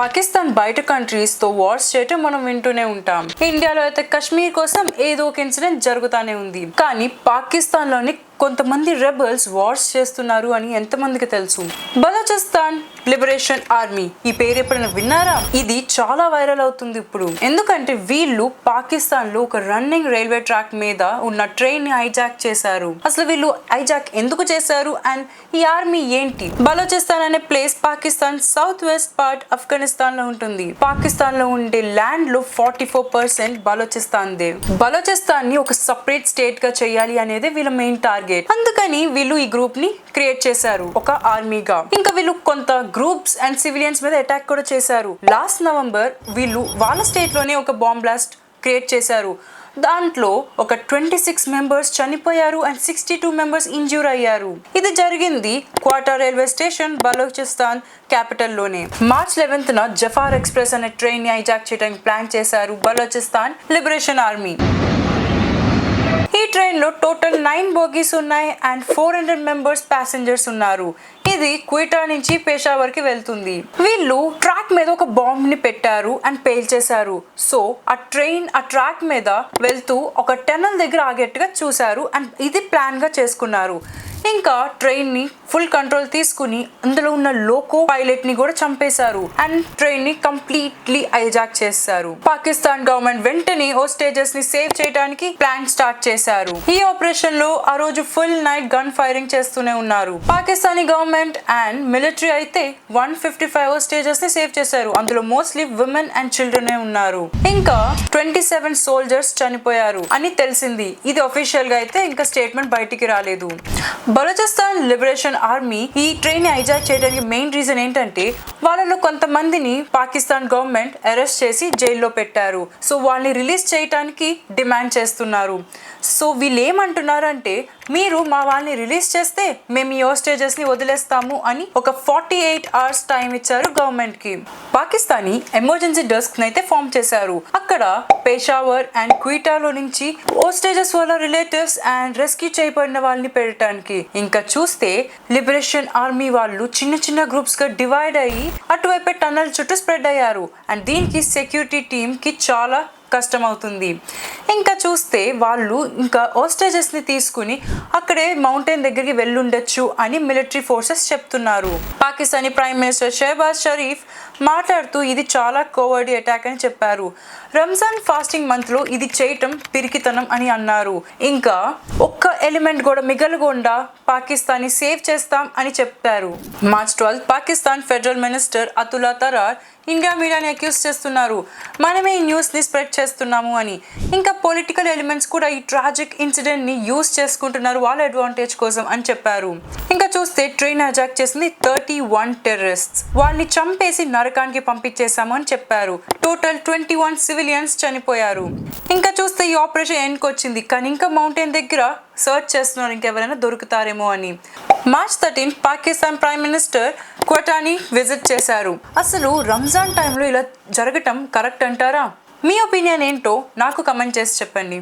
పాకిస్తాన్ బయట కంట్రీస్ తో వార్స్ చేయటం మనం వింటూనే ఉంటాం. ఇండియాలో అయితే కశ్మీర్ కోసం ఏదో ఒక ఇన్సిడెంట్ జరుగుతానే ఉంది. కానీ పాకిస్తాన్ లోని కొంతమంది రెబల్స్ వార్స్ చేస్తున్నారు అని ఎంతమందికి తెలుసు? బలోచిస్తాన్ లిబరేషన్ ఆర్మీ ఈ పేరు ఎప్పుడైనా విన్నారా? ఇది చాలా వైరల్ అవుతుంది ఇప్పుడు. ఎందుకంటే వీళ్ళు పాకిస్తాన్ లో ఒక రన్నింగ్ రైల్వే ట్రాక్ మీద ఉన్న ట్రైన్ ని హైజాక్ చేశారు. అసలు వీళ్ళు హైజాక్ ఎందుకు చేశారు అండ్ ఈ ఆర్మీ ఏంటి? బలోచిస్తాన్ అనే place Pakistan south west part Afghanistan లో ఉంటుంది. పాకిస్తాన్ లో ఉండే ల్యాండ్ లో 44% బలోచిస్తాన్ దే. బలోచిస్తాన్ ని ఒక సపరేట్ స్టేట్ గా చేయాలి అనేది వీళ్ళ మెయిన్ టార్గెట్. అందుకని వీళ్ళు ఈ గ్రూప్ ని క్రియేట్ చేశారు ఒక ఆర్మీగా. ఇంకా వీళ్ళు కొంత గ్రూప్స్ అండ్ సివిలియన్స్ మీద అటాక్ కూడా చేశారు. లాస్ట్ నవంబర్ వీళ్ళు వాళ్ళ స్టేట్ లోనే ఒక బాంబ్ బ్లాస్ట్ క్రియేట్ చేశారు. దాంట్లో ఒక 26 మెంబర్స్ చనిపోయారు అండ్ 62 మెంబర్స్ ఇంజ్యూర్ అయ్యారు. ఇది జరిగింది quota railway station Balochistan capital లోనే. మార్చ్ 11th జఫార్ ఎక్స్ప్రెస్ అనే ట్రైన్ ని హైజాక్ చేయడానికి ప్లాన్ చేశారు బలోచిస్తాన్ లిబరేషన్ ఆర్మీ. ఈ ట్రైన్ లో టోటల్ 9 బోగీస్ ఉన్నాయి అండ్ 400 మెంబర్స్ ప్యాసింజర్స్ ఉన్నారు. ఇది క్విటా నుంచి పెషావర్ కి వెళ్తుంది. వీళ్ళు ట్రాక్ మీద ఒక బాంబ్ ని పెట్టారు అండ్ పేల్చేశారు. సో ఆ ట్రైన్ ఆ ట్రాక్ మీద వెళ్తూ ఒక టనల్ దగ్గర ఆగేట్టుగా చూశారు అండ్ ఇది ప్లాన్ గా చేసుకున్నారు. ఇంకా ట్రైన్ ని ఫుల్ కంట్రోల్ తీసుకుని అందులో ఉన్న లోకో పైలట్ ని కూడా చంపేశారు అండ్ ట్రైన్ ని కంప్లీట్లీ హైజాక్ చేశారు. పాకిస్తాన్ గవర్నమెంట్ వెంటనే హోస్టేజెస్ ని సేవ్ చేయడానికి ప్లాన్ స్టార్ట్ చేశారు. ఈ ఆపరేషన్ లో ఆ రోజు ఫుల్ నైట్ గన్ ఫైరింగ్ చేస్తూనే ఉన్నారు. పాకిస్తానీ గవర్నమెంట్ అండ్ మిలిటరీ అయితే 155 హోస్టేజెస్ ని సేవ్ చేశారు. అందులో మోస్ట్లీ విమెన్ అండ్ చిల్డ్రన్ ఉన్నారు. ఇంకా 27 సోల్జర్స్ చనిపోయారు అని తెలిసింది. ఇది అఫీషియల్ గా అయితే ఇంకా స్టేట్మెంట్ బయటికి రాలేదు. బలోచిస్తాన్ లిబరేషన్ ఆర్మీ ఈ ట్రైన్ ని హైజాక్ చేయడానికి మెయిన్ రీజన్ ఏంటంటే వాళ్ళలో కొంతమందిని పాకిస్తాన్ గవర్నమెంట్ అరెస్ట్ చేసి జైల్లో పెట్టారు. సో వాళ్ళని రిలీజ్ చేయడానికి డిమాండ్ చేస్తున్నారు. సో వీళ్ళు ఏమంటున్నారంటే మీరు మా వాళ్ళని రిలీజ్ చేస్తే మేము ఈ హోస్టేజెస్ ని వదిలేస్తాము అని ఒక 48 hours టైం ఇచ్చారు గవర్నమెంట్ కి. పాకిస్తానీ ఎమర్జెన్సీ డెస్క్ అయితే ఫామ్ చేశారు. అక్కడ పెషావర్ అండ్ క్విటాలో నుంచి హోస్టేజెస్ వాళ్ళ రిలేటివ్స్ అండ్ రెస్క్యూ చేయబడిన వాళ్ళని పెట్టడానికి. ఇంకా చూస్తే లిబరేషన్ ఆర్మీ వాళ్ళు చిన్న చిన్న గ్రూప్స్ గా డివైడ్ అయ్యి అటువైపు టన్నల్ చుట్టూ స్ప్రెడ్ అయ్యారు అండ్ దీనికి సెక్యూరిటీ టీమ్ కి చాలా కష్టం అవుతుంది. ఇంకా చూస్తే వాళ్ళు ఇంకా హోస్టేజెస్ ని తీసుకుని అక్కడే మౌంటైన్ దగ్గరికి వెళ్ళుండొచ్చు అని మిలిటరీ ఫోర్సెస్ చెప్తున్నారు. పాకిస్తానీ ప్రైమ్ మినిస్టర్ షెహబాజ్ షరీఫ్ మాట్లాడుతూ ఇది చాలా కోవర్డ్ అటాక్ అని చెప్పారు. రంజాన్ ఫాస్టింగ్ మంత్ లో ఇది చేయటం పిరికితనం అని అన్నారు. ఇంకా ఒక్క ఎలిమెంట్ కూడా మిగలకుండా పాకిస్తాన్ని సేవ్ చేస్తాం అని చెప్పారు. March 12 Pakistan federal minister Attaullah Tarar India మీడియాని అక్యూజ్ చేస్తున్నారు. మనమే ఈ న్యూస్ ని స్ప్రెడ్ చేస్తున్నాము అని. ఇంకా పొలిటికల్ ఎలిమెంట్స్ కూడా ఈ ట్రాజిక్ ఇన్సిడెంట్ ని యూజ్ చేసుకుంటున్నారు వాళ్ళ అడ్వాంటేజ్ కోసం అని చెప్పారు. ఇంకా చూస్తే ట్రైన్ హైజాక్ చేసింది 31 టెర్రరిస్ట్స్. వాళ్ళని చంపేసి నరకానికి పంపించేశాము అని చెప్పారు. టోటల్ 21 సివిలియన్స్ చనిపోయారు. ఇంకా చూస్తే ఈ ఆపరేషన్ ఎండ్కి వచ్చింది. కానీ ఇంకా మౌంటైన్ దగ్గర సర్చ్ చేస్తున్నారు ఇంకెవరైనా దొరుకుతారేమో అని. మార్చ్ 13 పాకిస్తాన్ ప్రైమ్ మినిస్టర్ క్వటాని విజిట్ చేశారు. అసలు రంజాన్ టైంలో ఇలా జరగటం కరెక్ట్ అంటారా? మీ ఒపీనియన్ ఏంటో నాకు కమెంట్ చేసి చెప్పండి.